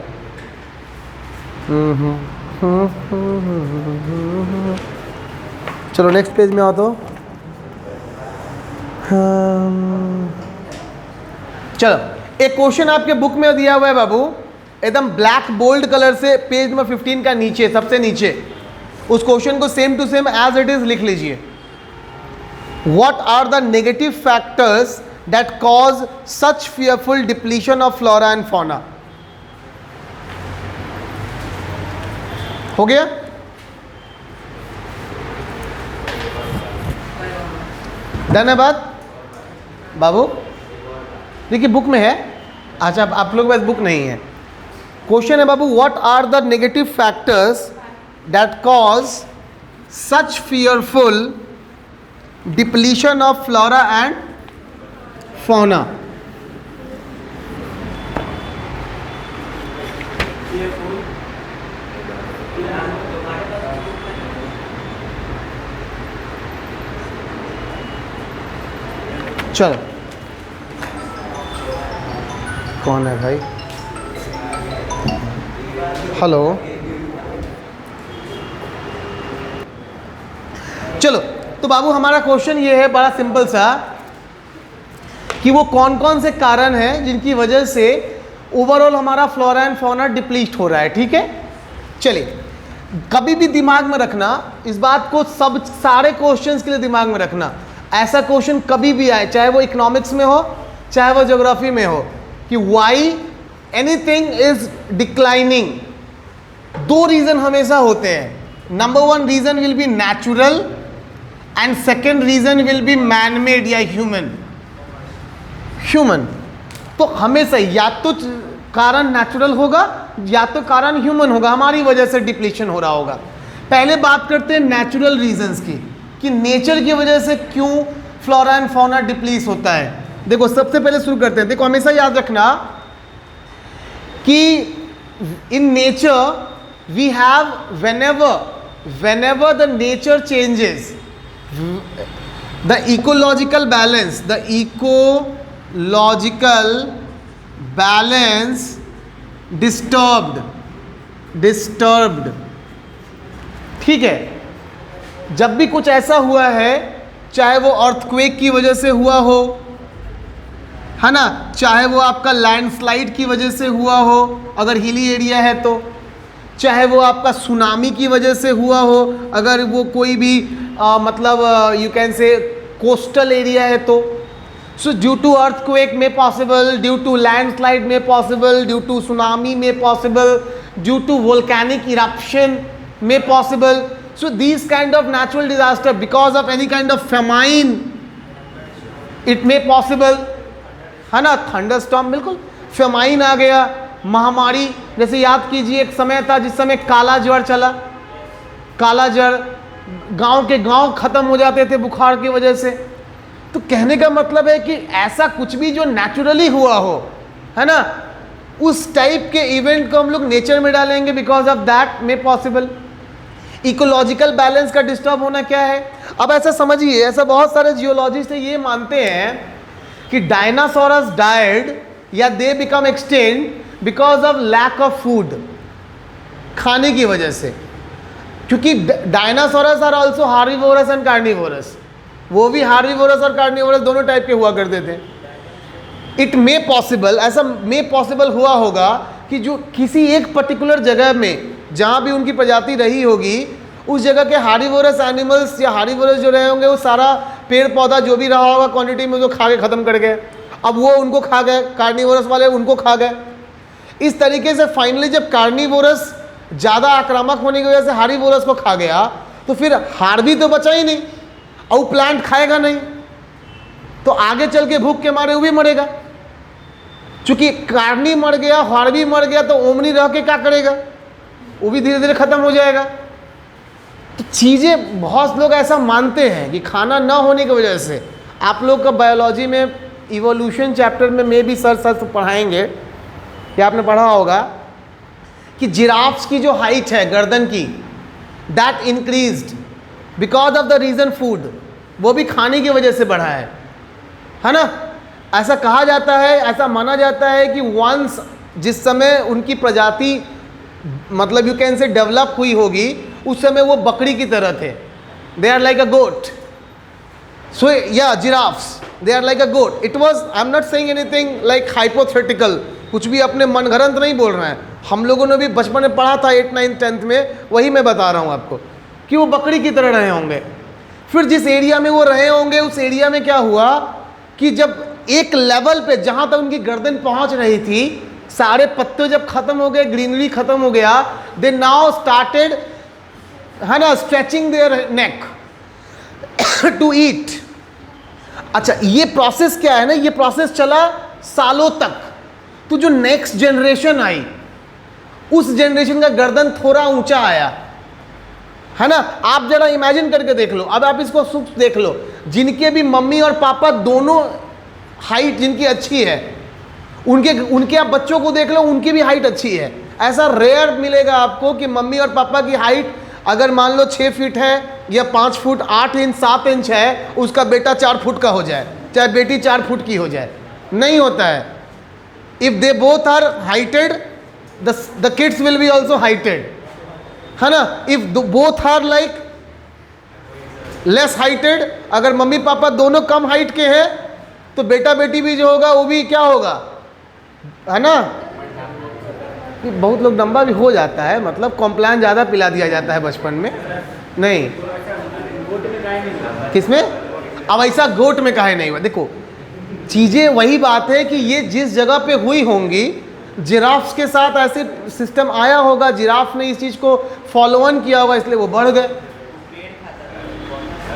चलो नेक्स्ट पेज में आओ। तो चलो एक क्वेश्चन आपके बुक में दिया हुआ है बाबू, एकदम ब्लैक बोल्ड कलर से, पेज नंबर 15 का नीचे, सबसे नीचे। उस क्वेश्चन को same to same as it is लिख लीजिए। What are the negative factors that cause such fearful depletion of flora and fauna? हो गया? धन्यवाद बाबू। देखिए बुक में है, अच्छा आप लोग के पास बुक नहीं है। क्वेश्चन है बाबू, what are the negative factors that cause such fearful depletion of flora and fauna? चलो कौन है भाई? हेलो, चलो तो बाबू हमारा क्वेश्चन ये है बड़ा सिंपल सा, कि वो कौन कौन से कारण हैं जिनकी वजह से ओवरऑल हमारा फ्लोरा एंड फौना डिप्लीट हो रहा है। ठीक है, चलिए कभी भी दिमाग में रखना इस बात को, सब सारे क्वेश्चंस के लिए दिमाग में रखना, ऐसा क्वेश्चन कभी भी आए, चाहे वो इकोनॉमिक्स में हो, चाहे वो ज्योग्राफी में हो, कि व्हाई एनीथिंग इज डिक्लाइनिंग। दो रीजन हमेशा होते हैं। Number one reason will be natural and second reason will be man made या ह्यूमन। तो हमेशा या तो कारण नेचुरल होगा या तो कारण ह्यूमन होगा, हमारी वजह से डिप्लीशन हो रहा होगा। पहले बात करते हैं नेचुरल रीजंस की, कि नेचर की वजह से क्यों फ्लोरा एंड फौना डिप्लीट होता है। देखो सबसे पहले शुरू करते हैं। देखो हमेशा याद रखना कि in nature we have whenever the nature changes, the ecological balance disturbed। ठीक है, जब भी कुछ ऐसा हुआ है, चाहे वो अर्थक्वेक की वजह से हुआ हो, है ना, चाहे वो आपका लैंडस्लाइड की वजह से हुआ हो अगर हिली एरिया है तो, चाहे वो आपका सुनामी की वजह से हुआ हो अगर वो कोई भी मतलब you can say coastal area है तो। सो ड्यू टू अर्थक्वेक में पॉसिबल, ड्यू टू लैंडस्लाइड में पॉसिबल, ड्यू टू सुनामी में possible, due to volcanic eruption में possible. So this kind of natural disaster because of any kind of famine it may possible, है ना। थंडरस्टॉर्म, बिल्कुल फेमाइन आ गया, महामारी, जैसे याद कीजिए एक समय था जिस समय काला ज्वर चला, काला ज्वर, गांव के गांव खत्म हो जाते थे बुखार की वजह से। तो कहने का मतलब है कि ऐसा कुछ भी जो नेचुरली हुआ हो, है ना, उस टाइप के इवेंट को हम लोग नेचर में डालेंगे, because of that may possible. Ecological balance का डिस्टर्ब होना क्या है? अब ऐसा समझिए, ऐसा बहुत सारे जियोलॉजिस्ट ये मानते हैं कि डायनासोरस डाइड या they become extinct because of lack of food, खाने की वजह से। क्योंकि dinosaurs are also herbivorous and carnivorous, वो भी हार्बिवोरस और कार्निवोरस दोनों टाइप के हुआ करते थे। इट मे पॉसिबल, ऐसा मे पॉसिबल हुआ होगा कि जो किसी एक पर्टिकुलर जगह में जहाँ भी उनकी प्रजाति रही होगी, उस जगह के हार्बिवोरस एनिमल्स या हार्बिवोरस जो रहे होंगे वो सारा पेड़ पौधा जो भी रहा होगा क्वांटिटी में, उसको खा के ख़त्म कर गए। अब वो उनको खा गए, कार्निवोरस वाले उनको खा गए। इस तरीके से फाइनली जब कार्निवोरस ज़्यादा आक्रामक होने की वजह से हार्बिवोरस को खा गया, तो फिर हार्बी तो बचा ही नहीं और प्लांट खाएगा नहीं, तो आगे चल के भूख के मारे वो भी मरेगा। चूंकि कार्नी मर गया, हार्बी मर गया, तो ओमनी रह के क्या करेगा? वो भी धीरे धीरे ख़त्म हो जाएगा। तो चीज़ें बहुत लोग ऐसा मानते हैं कि खाना ना होने की वजह से। आप लोग का बायोलॉजी में इवोल्यूशन चैप्टर में भी सर पढ़ाएंगे, या आपने पढ़ा होगा कि जिराफ्स की जो हाइट है गर्दन की, that increased because of the reason food, वो भी खाने की वजह से बढ़ा है ना? ऐसा कहा जाता है, ऐसा माना जाता है कि वंस जिस समय उनकी प्रजाति मतलब यू कैन से डेवलप हुई होगी, उस समय वो बकरी की तरह थे। दे are like a goat. So या giraffes, they are like a goat. It was, I am not saying anything like hypothetical, कुछ भी अपने मनगढ़ंत नहीं बोल रहे हैं। हम लोगों ने भी बचपन में पढ़ा था 8th 9th 10th में, वही मैं बता रहा हूँ आपको कि वो बकरी की तरह रहे होंगे। फिर जिस एरिया में वो रहे होंगे, उस एरिया में क्या हुआ कि जब एक लेवल पे जहाँ तक उनकी गर्दन पहुँच रही थी, सारे पत्ते जब खत्म हो गए, ग्रीनरी खत्म हो गया, दे नाउ स्टार्टेड, है ना, stretching their neck to eat. अच्छा, ये प्रोसेस क्या है ना, ये प्रोसेस चला सालों तक। तो जो नेक्स्ट जनरेशन आई, उस जनरेशन का गर्दन थोड़ा ऊंचा आया, है ना। आप जरा इमेजिन करके देख लो, अब आप इसको सुख देख लो, जिनके भी मम्मी और पापा दोनों हाइट जिनकी अच्छी है, उनके आप बच्चों को देख लो, उनकी भी हाइट अच्छी है। ऐसा रेयर मिलेगा आपको कि मम्मी और पापा की हाइट अगर मान लो 6 फीट है या 5 फुट 8 इंच 7 इंच है, उसका बेटा 4 फुट का हो जाए, चाहे बेटी 4 फुट की हो जाए, नहीं होता है। If they both are heighted, the kids will be also heighted, है ना। If both are like less heighted, अगर मम्मी पापा दोनों कम हाइट के हैं, तो बेटा बेटी भी जो होगा वो भी क्या होगा, है ना। बहुत लोग लंबा भी हो जाता है, मतलब कॉम्प्लान ज़्यादा पिला दिया जाता है बचपन में। नहीं, किसमें? अब ऐसा गोट में काहे नहीं हुआ? देखो, चीज़ें वही बात है कि ये जिस जगह पे हुई होंगी, जिराफ्स के साथ ऐसे सिस्टम आया होगा, जिराफ ने इस चीज़ को फॉलो ऑन किया होगा, इसलिए वो बढ़ गए।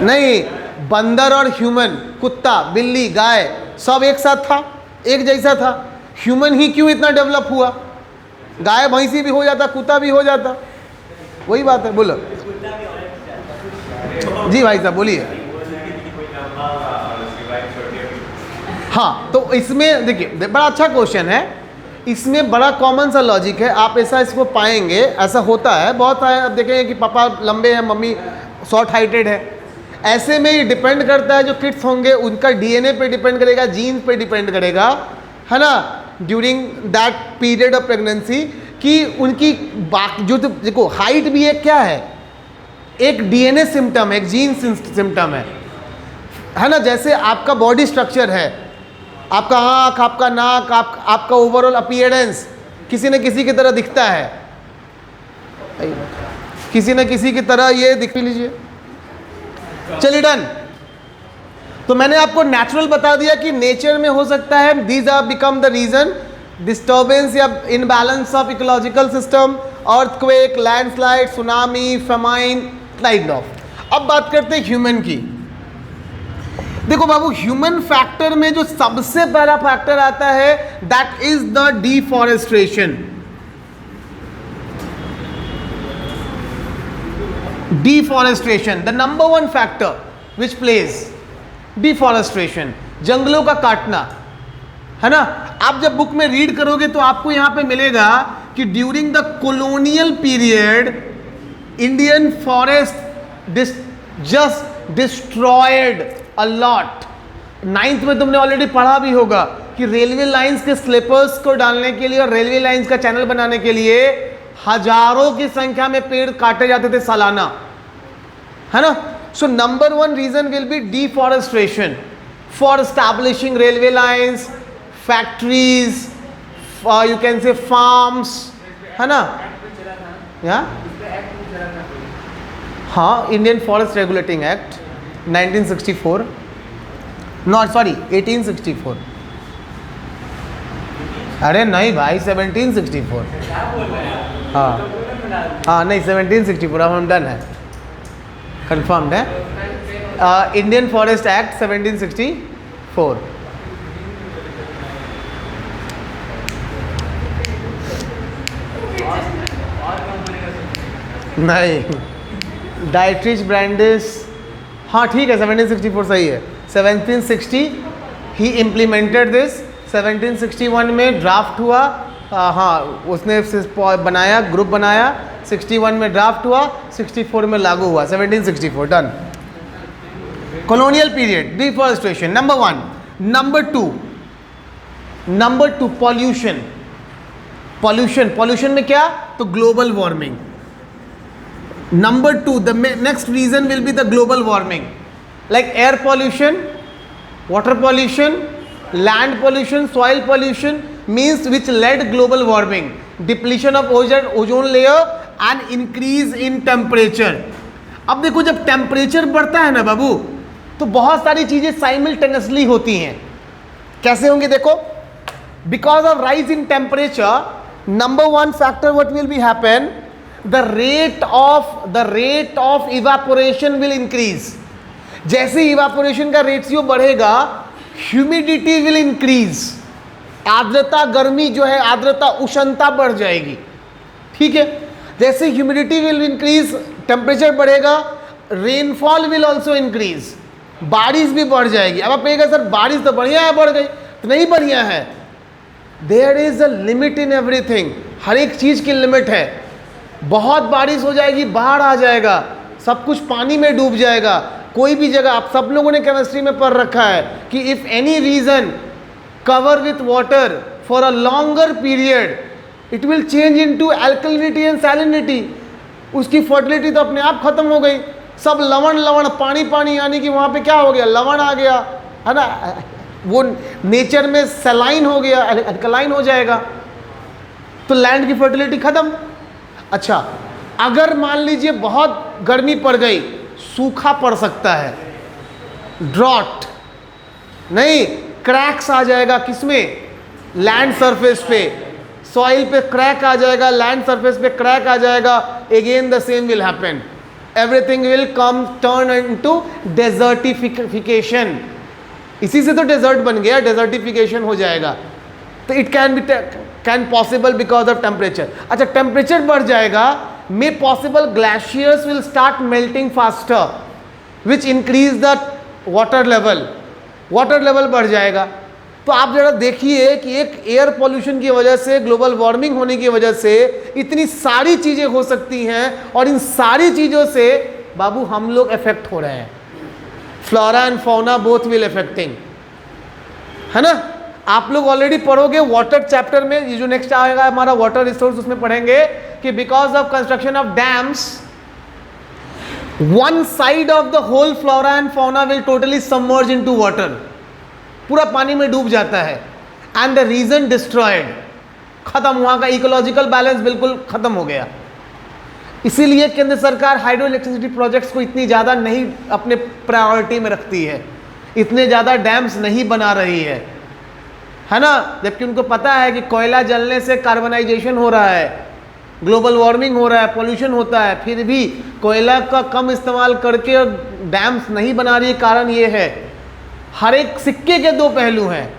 नहीं, बंदर और ह्यूमन, कुत्ता बिल्ली गाय सब एक साथ था, एक जैसा था। ह्यूमन ही क्यों इतना डेवलप हुआ? गाय भैंसी भी हो जाता, कुत्ता भी हो जाता, वही बात है। बोलो जी भाई साहब, बोलिए। हाँ, तो इसमें देखिए बड़ा अच्छा क्वेश्चन है, इसमें बड़ा कॉमन सा लॉजिक है, आप ऐसा इसको पाएंगे, ऐसा होता है बहुत है। अब देखेंगे कि पापा लंबे हैं, मम्मी शॉर्ट हाइटेड है, ऐसे में ये डिपेंड करता है, जो किड्स होंगे उनका डीएनए पे डिपेंड करेगा, जीन्स पे डिपेंड करेगा, है ना, during that period of pregnancy, कि उनकी जो देखो हाइट भी एक क्या है, एक डीएनए सिम्टम है, एक जीन सिम्टम है ना। जैसे आपका बॉडी स्ट्रक्चर है, आपका आँख, आपका नाक, आपका ओवरऑल अपीयरेंस किसी न किसी की तरह दिखता है, किसी न किसी की तरह ये दिख लीजिए। चलिए डन। तो मैंने आपको नेचुरल बता दिया कि नेचर में हो सकता है, these are become the reason, disturbance या imbalance of ecological system, earthquake, landslide, tsunami, famine, kind of. अब बात करते हैं ह्यूमन की। देखो बाबू, ह्यूमन फैक्टर में जो सबसे पहला फैक्टर आता है, that is the deforestation. Deforestation, the number one factor which pledge, deforestation, जंगलों का काटना, है ना। आप जब बुक में रीड करोगे तो आपको यहां पे मिलेगा कि during the colonial period Indian forest just destroyed a lot. 9th में तुमने ऑलरेडी पढ़ा भी होगा कि रेलवे लाइंस के स्लीपर्स को डालने के लिए और रेलवे लाइंस का चैनल बनाने के लिए हजारों की संख्या में पेड़ काटे जाते थे सालाना, है ना। So number 1 reason will be deforestation for establishing railway lines, factories, you can say farms, है ना। या हाँ, Indian forest regulating act 1964, not sorry 1864। अरे नहीं भाई 1764। हाँ नहीं 1764, अब हम डन है, कंफर्म्ड है। Indian forest act 1764। नहीं डाइट्रिच ब्रांडिस, हाँ ठीक है 1764 सही है। 1760 ही इम्प्लीमेंटेड दिस, 1761 में ड्राफ्ट हुआ, हाँ उसने बनाया, ग्रुप बनाया, 61 में ड्राफ्ट हुआ, 64 में लागू हुआ, 1764 done. Colonial period, deforestation number 1। Number two pollution. Pollution में क्या, तो global warming. Number 2, the next reason will be the global warming, like air pollution, water pollution, land pollution, soil pollution means which led global warming, depletion of ozone layer and increase in temperature। अब देखो जब टेम्परेचर बढ़ता है ना बाबू, तो बहुत सारी चीजें साइमल्टेनियसली होती हैं। कैसे होंगे देखो, because of rise in temperature, number 1 factor what will be happen, the rate of evaporation will increase. जैसे इवापोरेशन का रेशियो बढ़ेगा, ह्यूमिडिटी विल इंक्रीज, आर्द्रता, गर्मी जो है आर्द्रता, उष्णता बढ़ जाएगी, ठीक है। जैसे ह्यूमिडिटी विल इंक्रीज, टेम्परेचर बढ़ेगा, रेनफॉल विल ऑल्सो इंक्रीज, बारिश भी बढ़ जाएगी। अब आप कहेगा सर बारिश तो बढ़िया है, बढ़ गई, तो नहीं बढ़िया है। There is a limit in everything, हर एक चीज की लिमिट है। बहुत बारिश हो जाएगी, बाढ़ आ जाएगा, सब कुछ पानी में डूब जाएगा। कोई भी जगह, आप सब लोगों ने केमिस्ट्री में पढ़ रखा है कि if any region cover with water for a longer period, it will change into alkalinity and salinity. उसकी फर्टिलिटी तो अपने आप खत्म हो गई, सब लवण पानी, यानी कि वहाँ पे क्या हो गया, लवण आ गया, है ना, वो नेचर में सलाइन हो गया, अल्कलाइन हो जाएगा, तो लैंड की फर्टिलिटी खत्म। अच्छा, अगर मान लीजिए बहुत गर्मी पड़ गई, सूखा पड़ सकता है, ड्रॉट नहीं, क्रैक्स आ जाएगा, किसमें, लैंड सरफेस पे, सॉइल पे क्रैक आ जाएगा, लैंड सरफेस पे क्रैक आ जाएगा, again the same will happen, everything will come turn into desertification. इसी से तो डेजर्ट बन गया, डेजर्टिफिकेशन हो जाएगा। तो it can possible because of temperature. अच्छा, टेम्परेचर बढ़ जाएगा, may possible glaciers will start melting faster which increase the water level बढ़ जाएगा। तो आप जरा देखिए कि एक एयर पोल्यूशन की वजह से, ग्लोबल वार्मिंग होने की वजह से इतनी सारी चीजें हो सकती हैं, और इन सारी चीजों से बाबू हम लोग इफेक्ट हो रहे हैं। Flora and fauna both will effecting, है ना। आप लोग ऑलरेडी पढ़ोगे वाटर चैप्टर में, ये जो नेक्स्ट आएगा हमारा वाटर रिसोर्स, उसमें पढ़ेंगे कि because of construction of dams, one side of the whole flora and fauna will totally submerge into water, पूरा पानी में डूब जाता है, एंड द रीजन डिस्ट्रॉयड, खत्म, वहां का इकोलॉजिकल बैलेंस बिल्कुल खत्म हो गया। इसीलिए केंद्र सरकार हाइड्रो इलेक्ट्रिसिटी प्रोजेक्ट्स को इतनी ज़्यादा नहीं अपने प्रायोरिटी में रखती है, इतने ज़्यादा डैम्स नहीं बना रही है ना, जबकि उनको पता है कि कोयला जलने से कार्बनाइजेशन हो रहा है, ग्लोबल वार्मिंग हो रहा है, पोल्यूशन होता है, फिर भी कोयला का कम इस्तेमाल करके डैम्स नहीं बना रही। कारण ये है, हर एक सिक्के के दो पहलू हैं।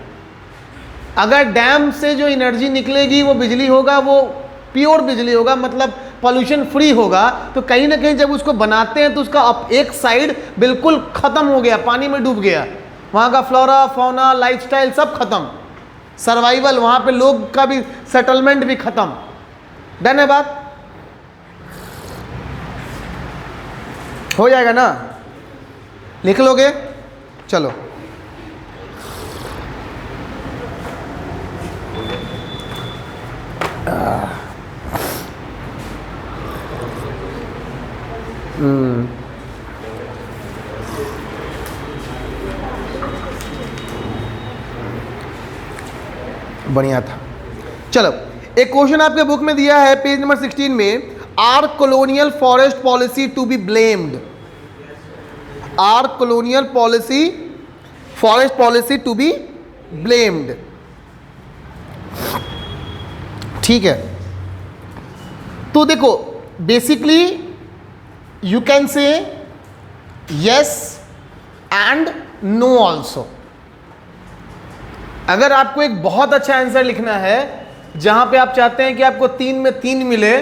अगर डैम से जो एनर्जी निकलेगी वो बिजली होगा, वो प्योर बिजली होगा, मतलब पॉल्यूशन फ्री होगा, तो कहीं ना कहीं जब उसको बनाते हैं तो उसका एक साइड बिल्कुल ख़त्म हो गया, पानी में डूब गया, वहाँ का फ्लोरा फौना लाइफस्टाइल सब खत्म, सर्वाइवल, वहाँ पे लोग का भी सेटलमेंट भी खत्म। धन्यवाद। हो जाएगा ना, लिख लोगे? चलो बढ़िया था। चलो एक क्वेश्चन आपके बुक में दिया है पेज नंबर 16 में, are colonial forest policy to be blamed? Are colonial policy forest policy to be blamed? ठीक है, तो देखो basically you can say yes and no also. अगर आपको एक बहुत अच्छा आंसर लिखना है जहां पे आप चाहते हैं कि आपको 3 में 3 मिले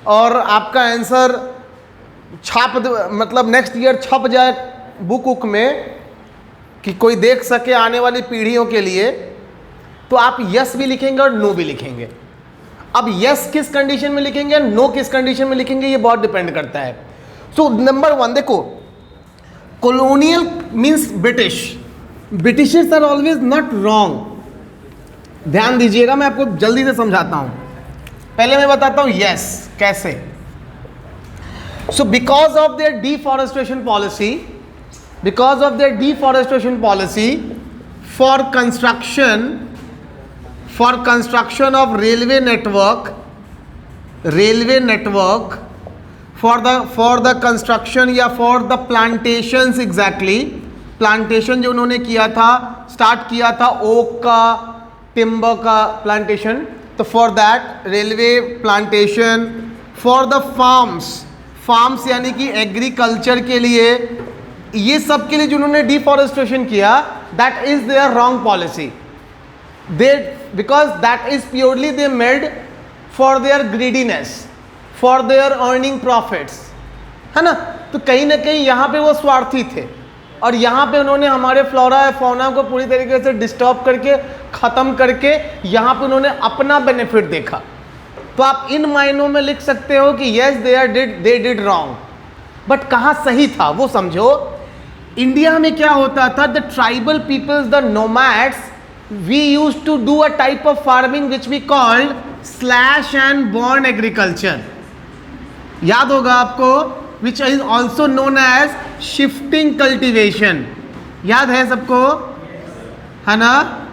और आपका आंसर मतलब नेक्स्ट ईयर छप जाए बुक में कि कोई देख सके आने वाली पीढ़ियों के लिए, तो आप यस भी लिखेंगे और नो भी लिखेंगे। अब यस किस कंडीशन में लिखेंगे, नो किस कंडीशन में लिखेंगे, ये बहुत डिपेंड करता है। सो नंबर 1 देखो, colonial means British. Britishers are always not wrong. ध्यान दीजिएगा, मैं आपको जल्दी से समझाता हूं। पहले मैं बताता हूं यस कैसे। So because of their deforestation policy, because of their deforestation policy for construction of railway network for the construction या for the plantations, exactly plantation जो उन्होंने किया था, स्टार्ट किया था ओक का, टिम्बर का प्लांटेशन, तो for that railway plantation, for the farms यानी कि एग्रीकल्चर के लिए, ये सब के लिए जो उन्होंने डिफॉरेस्टेशन किया, that is their wrong policy. They because that is purely they made for their greediness, for their earning profits, है ना। तो कहीं ना कहीं यहाँ पे वो स्वार्थी थे और यहाँ पे उन्होंने हमारे फ्लोरा या फौना को पूरी तरीके से डिस्टर्ब करके ख़त्म करके यहाँ पे उन्होंने अपना बेनिफिट देखा। तो आप इन मायनों में लिख सकते हो कि yes they did wrong, but कहाँ सही था वो समझो। इंडिया में क्या होता था, the tribal peoples, the nomads, we used to do a type of farming which we called slash and burn agriculture. याद होगा आपको, which is also known as shifting cultivation. याद है सबको, है ना।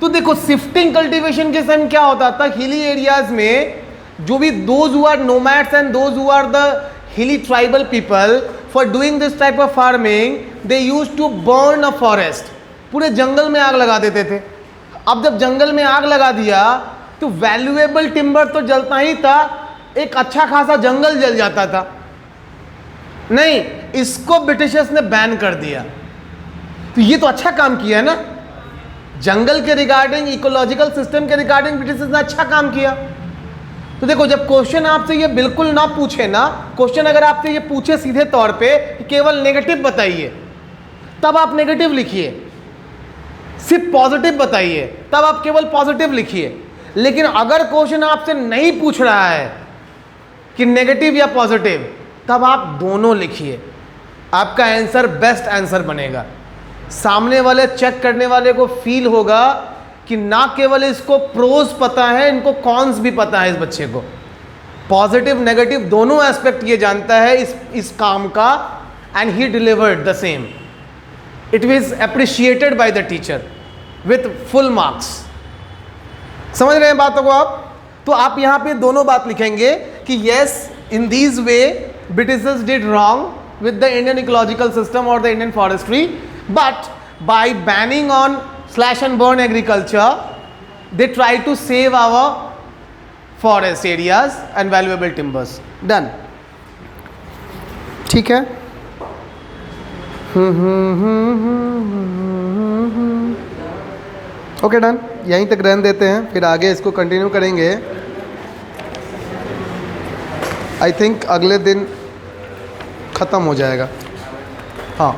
तो देखो शिफ्टिंग कल्टिवेशन के समय क्या होता था, हिली एरियाज में जो भी those who are nomads and those who are the hilly tribal people, for doing this type of farming they used to burn a forest. पूरे जंगल में आग लगा देते थे। अब जब जंगल में आग लगा दिया तो वैल्यूएबल टिम्बर तो जलता ही था, एक अच्छा खासा जंगल जल जाता था। नहीं, इसको ब्रिटिशर्स ने बैन कर दिया। तो ये तो अच्छा काम किया है ना, जंगल के रिगार्डिंग, इकोलॉजिकल सिस्टम के रिगार्डिंग ब्रिटिशर्स ने अच्छा काम किया। तो देखो जब क्वेश्चन आपसे ये बिल्कुल ना पूछे ना, क्वेश्चन अगर आपसे ये पूछे सीधे तौर पे कि केवल नेगेटिव बताइए, तब आप नेगेटिव लिखिए। सिर्फ पॉजिटिव बताइए, तब आप केवल पॉजिटिव लिखिए। लेकिन अगर क्वेश्चन आपसे नहीं पूछ रहा है कि नेगेटिव या पॉजिटिव, तब आप दोनों लिखिए। आपका आंसर बेस्ट आंसर बनेगा। सामने वाले चेक करने वाले को फील होगा कि ना केवल इसको प्रोज पता है, इनको कॉन्स भी पता है। इस बच्चे को पॉजिटिव नेगेटिव दोनों एस्पेक्ट ये जानता है इस काम का, and he delivered the same. It was appreciated by the teacher with full marks. समझ रहे हैं बातों को आप? तो आप यहाँ पे दोनों बात लिखेंगे कि yes, in these way Britishers did wrong with the Indian ecological system or the Indian forestry, but by banning on slash and burn agriculture they try to save our forest areas and valuable timbers. Done. ठीक है। ओके डन, यहीं तक रहने देते हैं, फिर आगे इसको कंटिन्यू करेंगे। आई थिंक अगले दिन ख़त्म हो जाएगा। हाँ,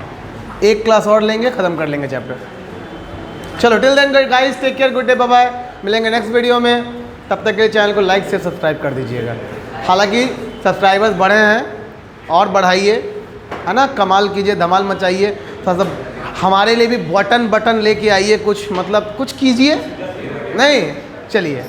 एक क्लास और लेंगे, ख़त्म कर लेंगे चैप्टर। चलो till then guys, take care, good day, bye bye. मिलेंगे नेक्स्ट वीडियो में। तब तक के चैनल को लाइक से सब्सक्राइब कर दीजिएगा। हालांकि सब्सक्राइबर्स बढ़े हैं और बढ़ाइए। है ना, कमाल कीजिए, धमाल मचाइए, थोड़ा सा हमारे लिए भी बटन लेके आइए, कुछ मतलब कुछ कीजिए। नहीं चलिए